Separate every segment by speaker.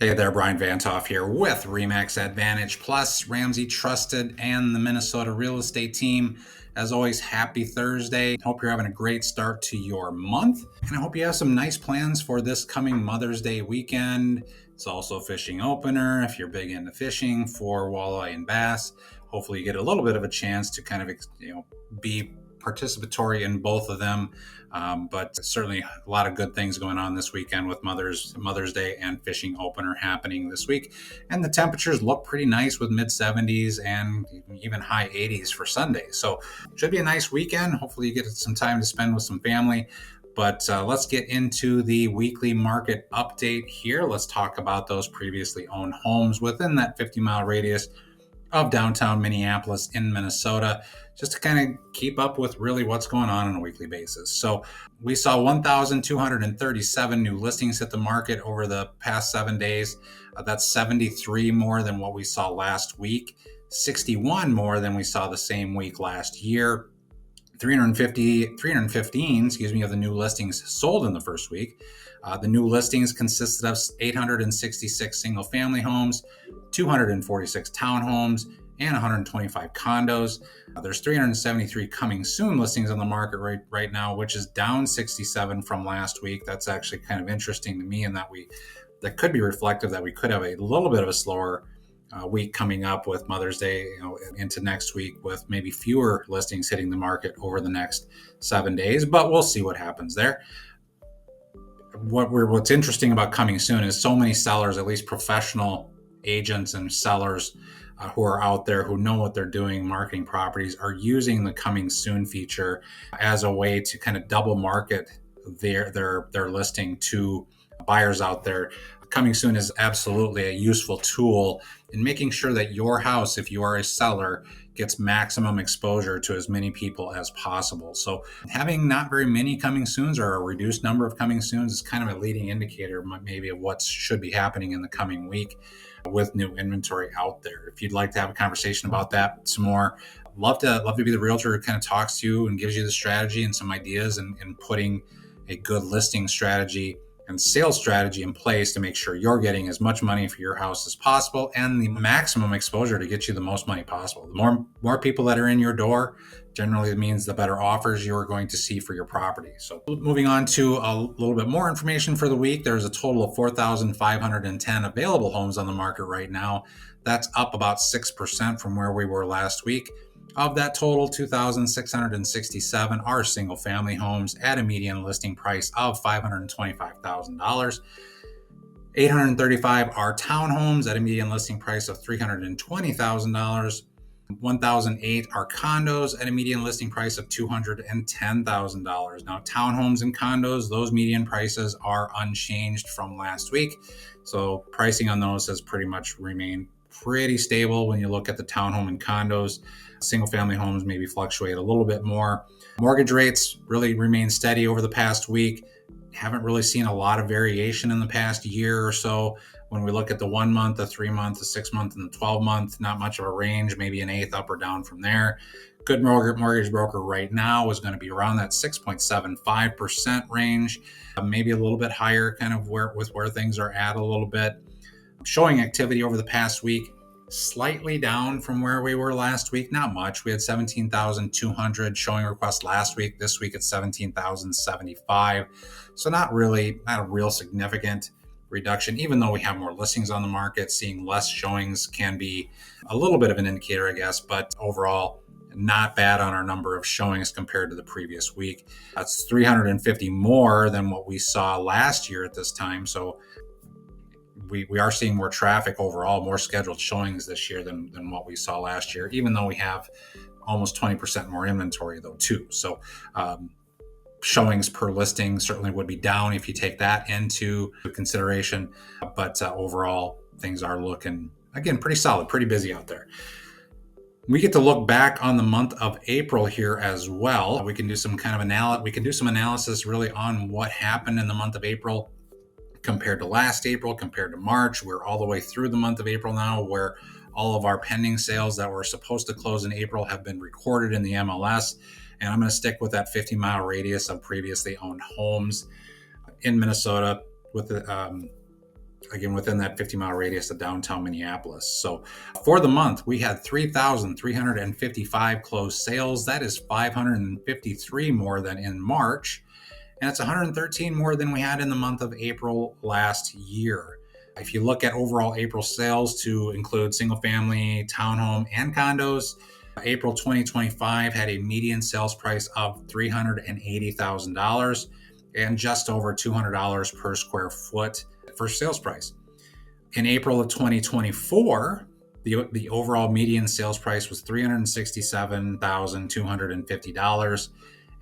Speaker 1: Hey there, Bryan VantHof here with ReMax Advantage Plus, Ramsey Trusted, and the Minnesota real estate team. As always, happy Thursday. Hope you're having a great start to your month, and I hope you have some nice plans for this coming Mother's Day weekend. It's also a fishing opener if you're big into fishing for walleye and bass. Hopefully, you get a little bit of a chance to kind of be participatory in both of them. But certainly a lot of good things going on this weekend with Mother's Day and fishing opener happening this week. And the temperatures look pretty nice with mid 70s and even high 80s for Sunday. So should be a nice weekend. Hopefully you get some time to spend with some family. But let's get into the weekly market update here. Let's talk about those previously owned homes within that 50-mile radius of downtown Minneapolis in Minnesota, just to kind of keep up with really what's going on a weekly basis. So we saw 1,237 new listings hit the market over the past 7 days. That's 73 more than what we saw last week, 61 more than we saw the same week last year. 315 of the new listings sold in the first week. The new listings consisted of 866 single-family homes, 246 townhomes, and 125 condos. There's 373 coming soon listings on the market right now, which is down 67 from last week. That's actually kind of interesting to me, in that could be reflective that we could have a little bit of a slower week coming up with Mother's Day, into next week, with maybe fewer listings hitting the market over the next 7 days. But we'll see what happens there. What's interesting about coming soon is so many sellers, at least professional agents and sellers who are out there who know what they're doing marketing properties, are using the coming soon feature as a way to kind of double market their listing to buyers out there. Coming soon is absolutely a useful tool in making sure that your house, if you are a seller, gets maximum exposure to as many people as possible. So having not very many coming soons, or a reduced number of coming soons, is kind of a leading indicator maybe of what should be happening in the coming week with new inventory out there. If you'd like to have a conversation about that some more, love to be the realtor who kind of talks to you and gives you the strategy and some ideas in putting a good listing strategy and sales strategy in place to make sure you're getting as much money for your house as possible and the maximum exposure to get you the most money possible. The more people that are in your door generally means the better offers you're going to see for your property. So moving on to a little bit more information for the week, there's a total of 4,510 available homes on the market right now. That's up about 6% from where we were last week. Of that total, 2,667 are single-family homes at a median listing price of $525,000. 835 are townhomes at a median listing price of $320,000. 1,008 are condos at a median listing price of $210,000. Now, townhomes and condos, those median prices are unchanged from last week. So pricing on those has pretty much remained pretty stable when you look at the townhome and condos. Single-family homes maybe fluctuate a little bit more. Mortgage rates really remain steady over the past week. Haven't really seen a lot of variation in the past year or so. When we look at the 1 month, the 3 month, the 6 month, and the 12 month, not much of a range, maybe an eighth up or down from there. Good mortgage broker right now is going to be around that 6.75% range, maybe a little bit higher, kind of where things are at a little bit. Showing activity over the past week, slightly down from where we were last week, not much. We had 17,200 showing requests last week. This week it's 17,075. So not a real significant reduction, even though we have more listings on the market. Seeing less showings can be a little bit of an indicator, I guess, but overall not bad on our number of showings compared to the previous week. That's 350 more than what we saw last year at this time. So we are seeing more traffic overall, more scheduled showings this year than what we saw last year, even though we have almost 20% more inventory though too. So showings per listing certainly would be down if you take that into consideration. But overall, things are looking, again, pretty solid, pretty busy out there. We get to look back on the month of April here as well. We can do some kind of analysis really on what happened in the month of April compared to last April, compared to March. We're all the way through the month of April now, where all of our pending sales that were supposed to close in April have been recorded in the MLS. And I'm going to stick with that 50-mile radius of previously owned homes in Minnesota with the again, within that 50-mile radius of downtown Minneapolis. So for the month, we had 3,355 closed sales. That is 553 more than in March, and it's 113 more than we had in the month of April last year. If you look at overall April sales to include single family, townhome, and condos, April 2025 had a median sales price of $380,000 and just over $200 per square foot for sales price. In April of 2024, the overall median sales price was $367,250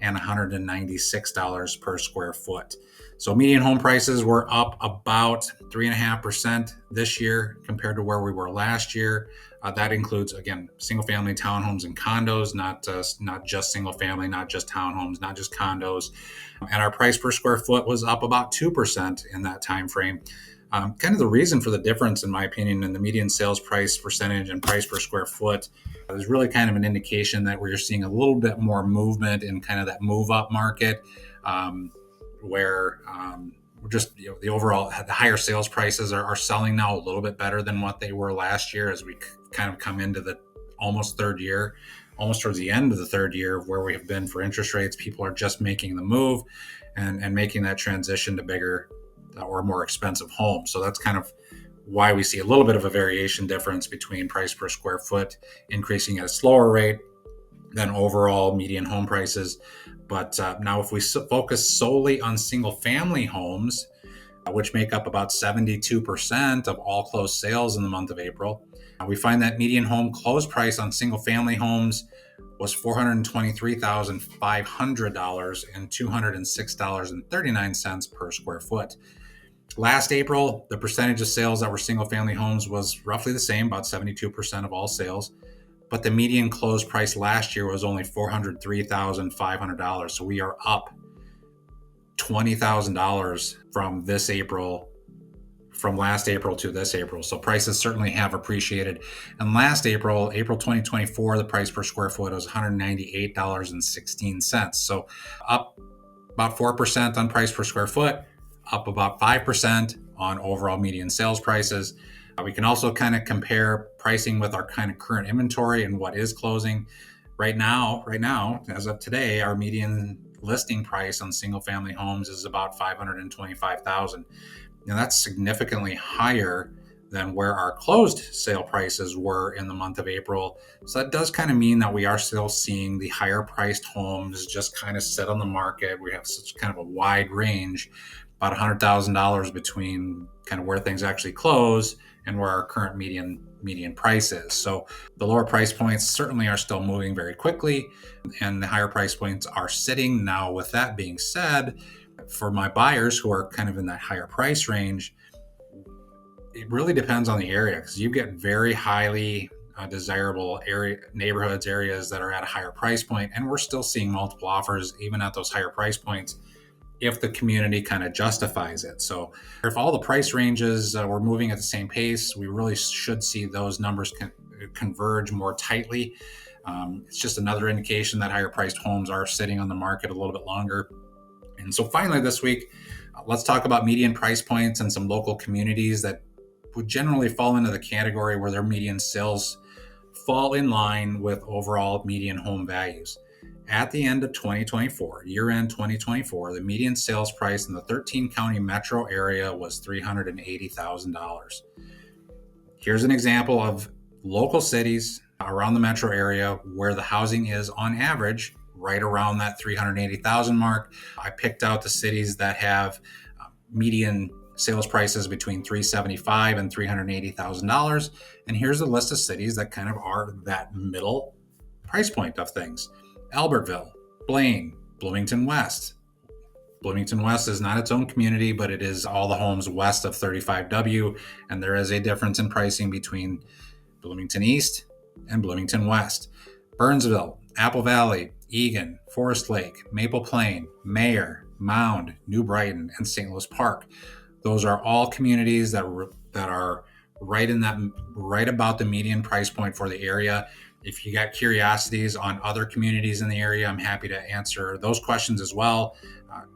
Speaker 1: and $196 per square foot. So median home prices were up about 3.5% this year compared to where we were last year. That includes, again, single family, townhomes, and condos, not just single family, not just townhomes, not just condos. And our price per square foot was up about 2% in that time frame. Kind of the reason for the difference, in my opinion, in the median sales price percentage and price per square foot is really kind of an indication that we're seeing a little bit more movement in kind of that move up market, where just the overall, the higher sales prices are selling now a little bit better than what they were last year, as we kind of come into the almost towards the end of the third year of where we have been for interest rates. People are just making the move and making that transition to bigger or more expensive homes. So that's kind of why we see a little bit of a variation difference between price per square foot increasing at a slower rate than overall median home prices. But now if we focus solely on single family homes, which make up about 72% of all closed sales in the month of April, we find that median home close price on single family homes was $423,500 and $206.39 per square foot. Last April, the percentage of sales that were single family homes was roughly the same, about 72% of all sales. But the median close price last year was only $403,500. So we are up $20,000 from last April to this April. So prices certainly have appreciated. And last April 2024, the price per square foot was $198.16. So up about 4% on price per square foot, up about 5% on overall median sales prices. We can also kind of compare pricing with our kind of current inventory and what is closing. Right now, as of today, our median listing price on single family homes is about $525,000. Now that's significantly higher than where our closed sale prices were in the month of April. So that does kind of mean that we are still seeing the higher priced homes just kind of sit on the market. We have such kind of a wide range, about $100,000 between kind of where things actually close and where our current median price is. So the lower price points certainly are still moving very quickly, and the higher price points are sitting. Now, with that being said, for my buyers who are kind of in that higher price range, it really depends on the area, because you get very highly desirable areas that are at a higher price point, and we're still seeing multiple offers even at those higher price points if the community kind of justifies it. So if all the price ranges were moving at the same pace, we really should see those numbers converge more tightly. It's just another indication that higher priced homes are sitting on the market a little bit longer. And so finally this week, let's talk about median price points and some local communities that would generally fall into the category where their median sales fall in line with overall median home values. At the end of 2024, year-end 2024, the median sales price in the 13-county metro area was $380,000. Here's an example of local cities around the metro area where the housing is on average right around that 380,000 mark. I picked out the cities that have median sales prices between $375,000 and $380,000. And here's a list of cities that kind of are that middle price point of things. Albertville, Blaine, Bloomington West. Bloomington West is not its own community, but it is all the homes west of 35W, and there is a difference in pricing between Bloomington East and Bloomington West. Burnsville, Apple Valley, Eagan, Forest Lake, Maple Plain, Mayer, Mound, New Brighton, and St. Louis Park. Those are all communities that are right about the median price point for the area. If you got curiosities on other communities in the area, I'm happy to answer those questions as well,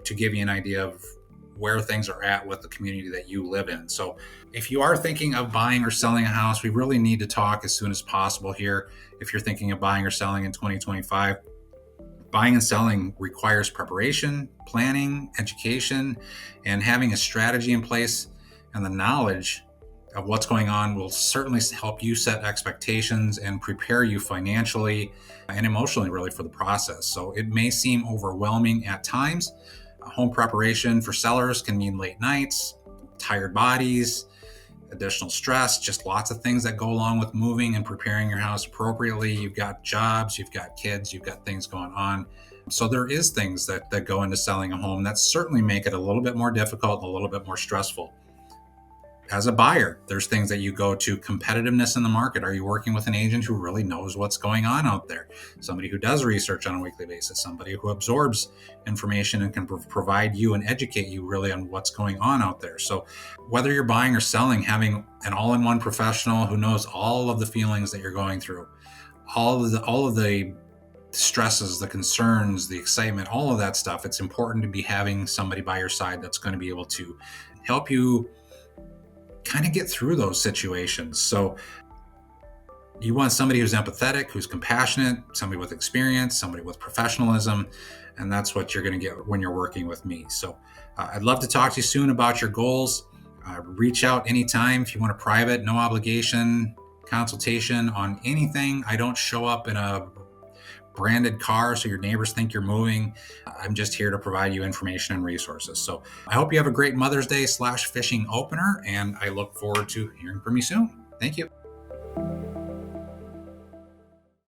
Speaker 1: to give you an idea of where things are at with the community that you live in. So if you are thinking of buying or selling a house, we really need to talk as soon as possible here. If you're thinking of buying or selling in 2025, buying and selling requires preparation, planning, education, and having a strategy in place, and the knowledge of what's going on will certainly help you set expectations and prepare you financially and emotionally, really, for the process. So it may seem overwhelming at times. Home preparation for sellers can mean late nights, tired bodies, additional stress, just lots of things that go along with moving and preparing your house appropriately. You've got jobs, you've got kids, you've got things going on. So there is things that go into selling a home that certainly make it a little bit more difficult and a little bit more stressful. As a buyer, there's things that you go to: competitiveness in the market. Are you working with an agent who really knows what's going on out there? Somebody who does research on a weekly basis, somebody who absorbs information and can provide you and educate you really on what's going on out there. So whether you're buying or selling, having an all-in-one professional who knows all of the feelings that you're going through, all of the stresses, the concerns, the excitement, all of that stuff, it's important to be having somebody by your side that's going to be able to help you kind of get through those situations. So you want somebody who's empathetic, who's compassionate, somebody with experience, somebody with professionalism, and that's what you're going to get when you're working with me. So I'd love to talk to you soon about your goals. Reach out anytime if you want a private, no obligation consultation on anything. I don't show up in a branded car so your neighbors think you're moving. I'm just here to provide you information and resources. So I hope you have a great Mother's Day /fishing opener, and I look forward to hearing from you soon. Thank you.